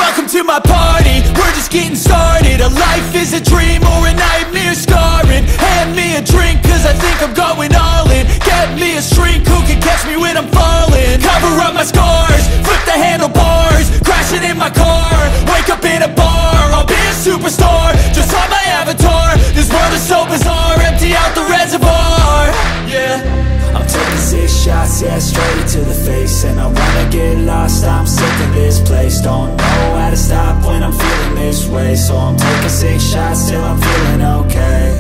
Welcome to my party, we're just getting started. A life is a dream or a nightmare scarring. Hand me a drink cause I think I'm going all in. Get me a shrink who can catch me when I'm falling. Cover up my scars, flip the handlebars, crashing in my car, wake up in a bar. I'll be a superstar, just on my avatar. This world is so bizarre, empty out the reservoir. Yeah, I'm taking 6 shots, yeah, straight to the face. And I wanna get lost, I'm sick of this place. Don't know how to stop when I'm feeling this way. So I'm taking 6 shots till I'm feeling okay.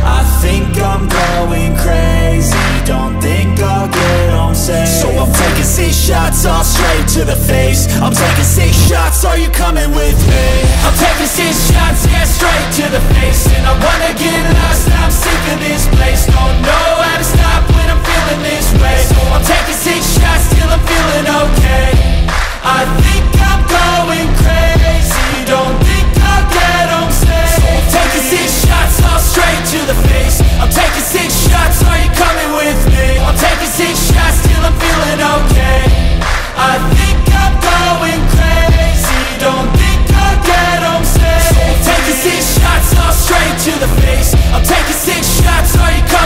I think I'm going crazy, don't think I'll get home safe. So I'm taking 6 shots, all straight to the face. I'm taking 6 shots, are you coming with me? I'm taking 6 shots, yeah, straight to the face. And I wanna get lost, I'm sick of this place. Don't know how to stop when I'm feeling this way. So I'm taking 6 shots till I'm feeling okay. I think I'm going crazy, don't think I'll get home safe. So I'm taking 6 shots, all straight to the face. I'm taking 6 shots, are you coming with me? I'm taking 6 shots till I'm feeling okay. I think I'm going crazy, don't think I'll get home safe. So I'm taking 6 shots, all straight to the face. I'm taking 6 shots, are you coming with me?